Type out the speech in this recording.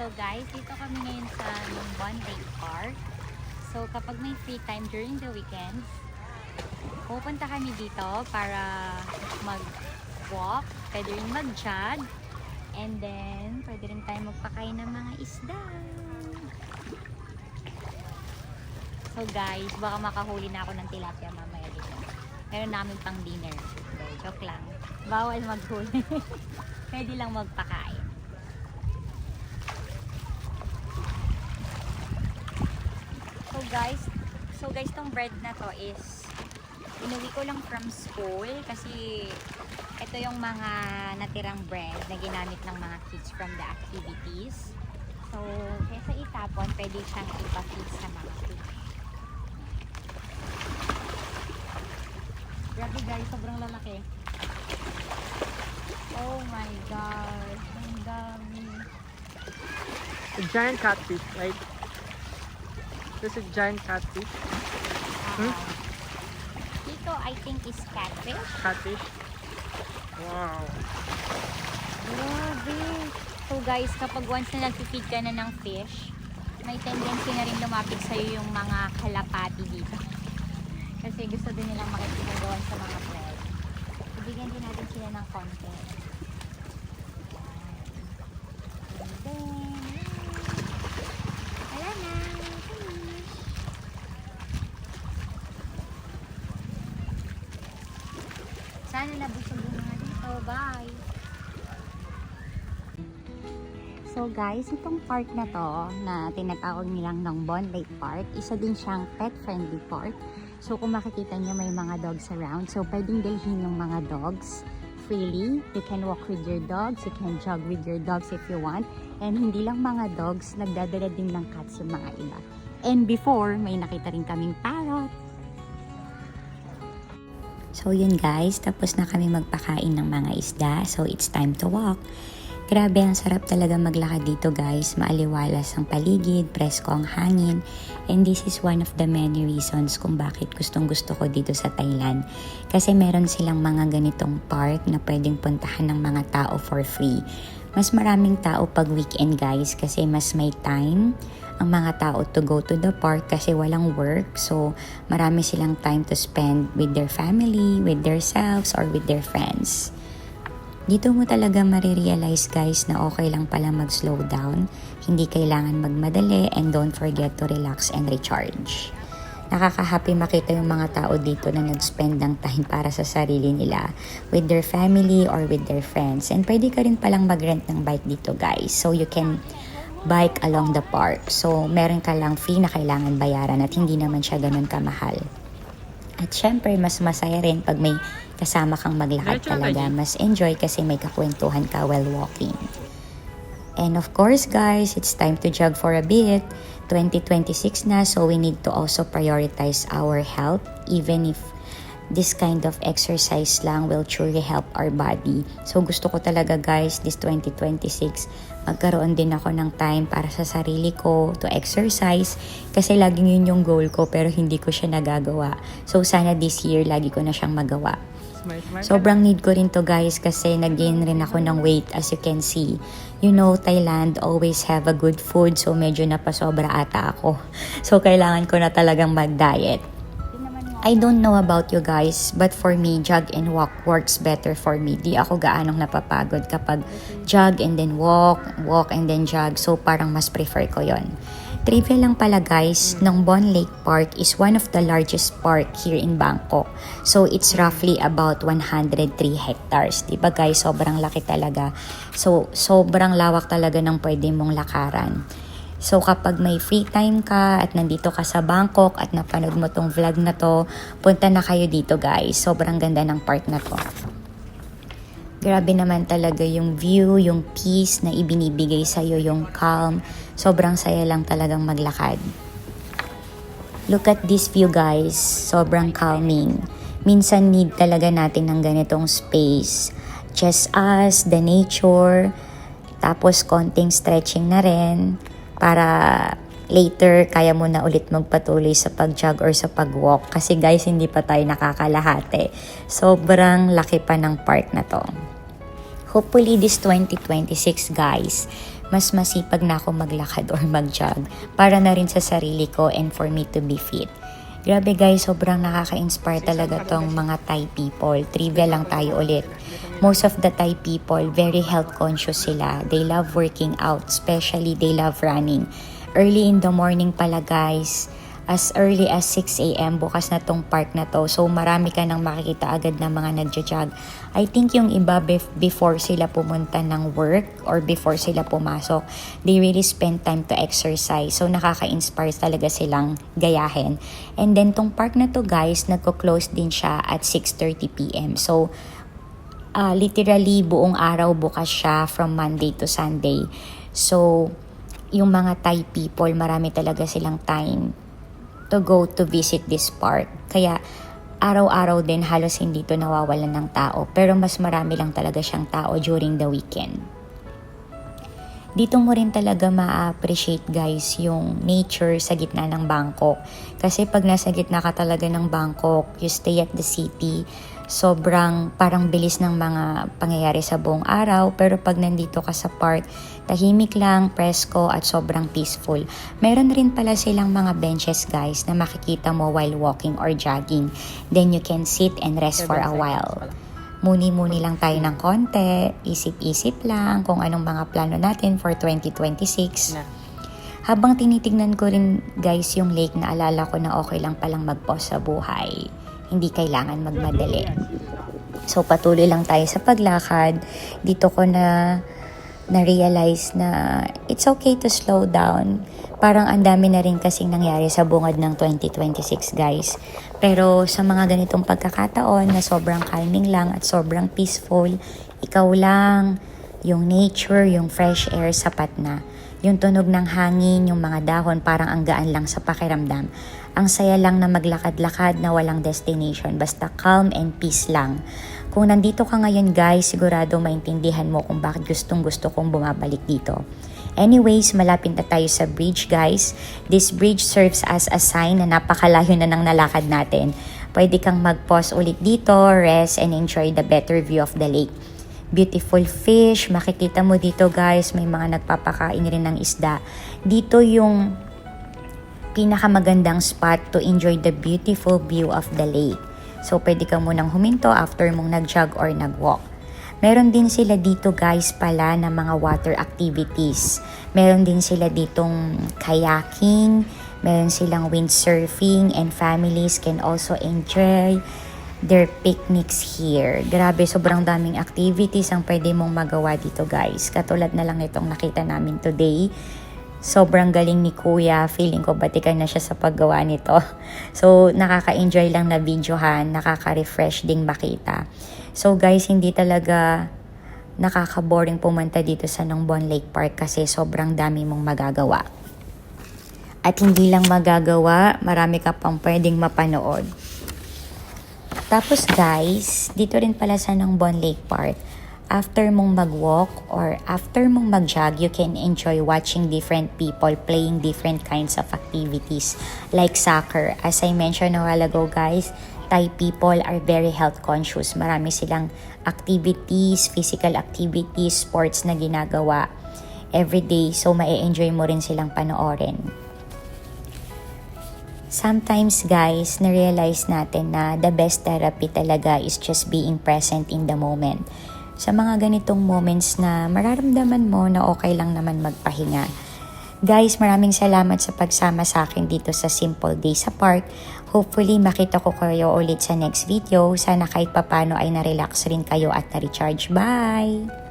So guys, dito kami ngayon sa Nongbon Lake Park. So kapag may free time during the weekends, pupunta kami dito para mag-walk, pwede rin mag-jog, and then pwede rin tayo magpakain ng mga isda. So guys, baka makahuli na ako ng tilapia mamaya dito. Meron namin pang dinner. So, joke lang. Bawal maghuli. Pwede lang magpakain. So guys, tong bread na to is inuwi ko lang from school kasi ito yung mga natirang bread na ginamit ng mga kids from the activities. So, kaysa itapon, pwede siyang ipa-feed sa mga kids. Grabe guys, sobrang lalaki. Oh my gosh, ang dami. A giant catfish, right? This is giant catfish. Dito, I think is catfish. Catfish. Wow. Grabe. So guys, kapag once na nag-feed ka na ng fish, may tendency na rin lumapit sa'yo yung mga kalapati dito. Kasi gusto din nilang makikipagawan sa mga bread. Ibigyan din natin sila ng konti. And then, wala na. Finish. Sana nabusog yung mga dito. Bye! So guys, itong park na to na tinatawag nilang Nongbon Lake Park, isa din siyang pet-friendly park. So kung makikita nyo may mga dogs around, so pwedeng dalhin yung mga dogs freely. You can walk with your dogs, you can jog with your dogs if you want. And hindi lang mga dogs, nagdadala din ng cats yung mga iba. And before, may nakita rin kaming parrot. So yun guys, tapos na kami magpakain ng mga isda. So it's time to walk. Grabe, ang sarap talaga maglakad dito guys. Maaliwalas ang paligid, presko ang hangin. And this is one of the many reasons kung bakit gustong gusto ko dito sa Thailand. Kasi meron silang mga ganitong park na pwedeng puntahan ng mga tao for free. Mas maraming tao pag weekend guys kasi mas may time ang mga tao to go to the park kasi walang work. So marami silang time to spend with their family, with themselves, or with their friends. Dito mo talaga marirealize guys na okay lang pala mag-slow down, hindi kailangan magmadali, and don't forget to relax and recharge. Nakaka-happy makita yung mga tao dito na nag-spend ng time para sa sarili nila, with their family or with their friends. And pwede ka rin palang mag-rent ng bike dito guys, so you can bike along the park. So meron ka lang fee na kailangan bayaran at hindi naman siya ganun kamahal. At syempre, mas masaya rin pag may kasama kang maglakad talaga. Mas enjoy kasi may kakwentuhan ka while walking. And of course guys, it's time to jog for a bit. 2026 na, so we need to also prioritize our health. Even if this kind of exercise lang will truly help our body. So gusto ko talaga guys, this 2026, magkaroon din ako ng time para sa sarili ko to exercise. Kasi laging yun yung goal ko pero hindi ko siya nagagawa. So sana this year, lagi ko na siyang magawa. Sobrang need ko rin to guys kasi nag-gain rin ako ng weight as you can see. You know, Thailand always have a good food, so medyo napasobra ata ako. So kailangan ko na talagang mag-diet. I don't know about you guys, but for me, jog and walk works better for me. Di ako gaanong napapagod kapag jog and then walk and then jog. So parang mas prefer ko yon. Trivia lang pala guys, Nongbon Lake Park is one of the largest park here in Bangkok. So it's roughly about 103 hectares. Diba guys, sobrang laki talaga. So sobrang lawak talaga ng pwede mong lakaran. So kapag may free time ka at nandito ka sa Bangkok at napanood mo tong vlog na to, punta na kayo dito guys. Sobrang ganda ng park na to. Grabe naman talaga yung view, yung peace na ibinibigay sa'yo, yung calm. Sobrang saya lang talagang maglakad. Look at this view guys. Sobrang calming. Minsan need talaga natin ng ganitong space. Just us, the nature, tapos konting stretching na rin para later kaya mo na ulit magpatuloy sa pag-jog or sa pag-walk. Kasi guys, hindi pa tayo nakakalahati. Sobrang laki pa ng park na to. Hopefully this 2026 guys, mas masipag na ako maglakad or mag-jog para na rin sa sarili ko and for me to be fit. Grabe guys, sobrang nakaka-inspire talaga tong mga Thai people. Trivia lang tayo ulit. Most of the Thai people, very health conscious sila. They love working out, especially they love running. Early in the morning pala guys, as early as 6 a.m. bukas na tong park na to. So marami ka nang makikita agad na mga nagja-jog. I think yung iba before sila pumunta ng work or before sila pumasok, they really spend time to exercise. So nakaka-inspire talaga silang gayahin. And then tong park na to guys, nagko-close din siya at 6:30 p.m. So literally buong araw bukas siya from Monday to Sunday. So yung mga Thai people, marami talaga silang time to go to visit this park. Kaya araw-araw din halos hindi to nawawalan ng tao. Pero mas marami lang talaga siyang tao during the weekend. Dito mo rin talaga ma-appreciate guys yung nature sa gitna ng Bangkok. Kasi pag nasa gitna ka talaga ng Bangkok, you stay at the city, sobrang parang bilis ng mga pangyayari sa buong araw. Pero pag nandito ka sa park, tahimik lang, presko at sobrang peaceful. Meron rin pala silang mga benches guys na makikita mo while walking or jogging. Then you can sit and rest for a while. Muni-muni lang tayo ng konti, isip-isip lang kung anong mga plano natin for 2026. Habang tinitignan ko rin guys yung lake, naalala ko na okay lang palang mag-pause sa buhay. Hindi kailangan magmadali. So patuloy lang tayo sa paglakad. Dito ko na-realize na it's okay to slow down. Parang ang dami na rin kasing nangyari sa bungad ng 2026 guys. Pero sa mga ganitong pagkakataon na sobrang calming lang at sobrang peaceful, ikaw lang, yung nature, yung fresh air, sapat na. Yung tunog ng hangin, yung mga dahon, parang ang gaan lang sa pakiramdam. Ang saya lang na maglakad-lakad na walang destination, basta calm and peace lang. Kung nandito ka ngayon guys, sigurado maintindihan mo kung bakit gustong-gusto kong bumabalik dito. Anyways, malapit na tayo sa bridge guys. This bridge serves as a sign na napakalayo na ng nalakad natin. Pwede kang mag-pause ulit dito, rest and enjoy the better view of the lake. Beautiful fish, makikita mo dito guys, may mga nagpapakain rin ng isda. Dito yung pinakamagandang spot to enjoy the beautiful view of the lake. So pwede ka munang huminto after mong nag-jog or nag-walk. Meron din sila dito guys pala na mga water activities. Meron din sila ditong kayaking, meron silang windsurfing, and families can also enjoy their picnics here. Grabe, sobrang daming activities ang pwede mong magawa dito guys. Katulad na lang itong nakita namin today. Sobrang galing ni Kuya. Feeling ko batikan na siya sa paggawa nito. So, nakaka-enjoy lang na videohan. Nakaka-refresh ding makita. So, guys, hindi talaga nakaka-boring pumunta dito sa Nongbon Lake Park kasi sobrang dami mong magagawa. At hindi lang magagawa, marami ka pang pwedeng mapanood. Tapos, guys, dito rin pala sa Nongbon Lake Park, after mong mag-walk or after mong mag-jog, you can enjoy watching different people playing different kinds of activities like soccer. As I mentioned a while ago guys, Thai people are very health conscious. Marami silang activities, physical activities, sports na ginagawa everyday. So, ma-enjoy mo rin silang panoorin. Sometimes guys, na-realize natin na the best therapy talaga is just being present in the moment. Sa mga ganitong moments na mararamdaman mo na okay lang naman magpahinga. Guys, maraming salamat sa pagsama sa akin dito sa Simple Day sa Park. Hopefully, makita ko kayo ulit sa next video. Sana kahit papano ay na-relax rin kayo at na-recharge. Bye!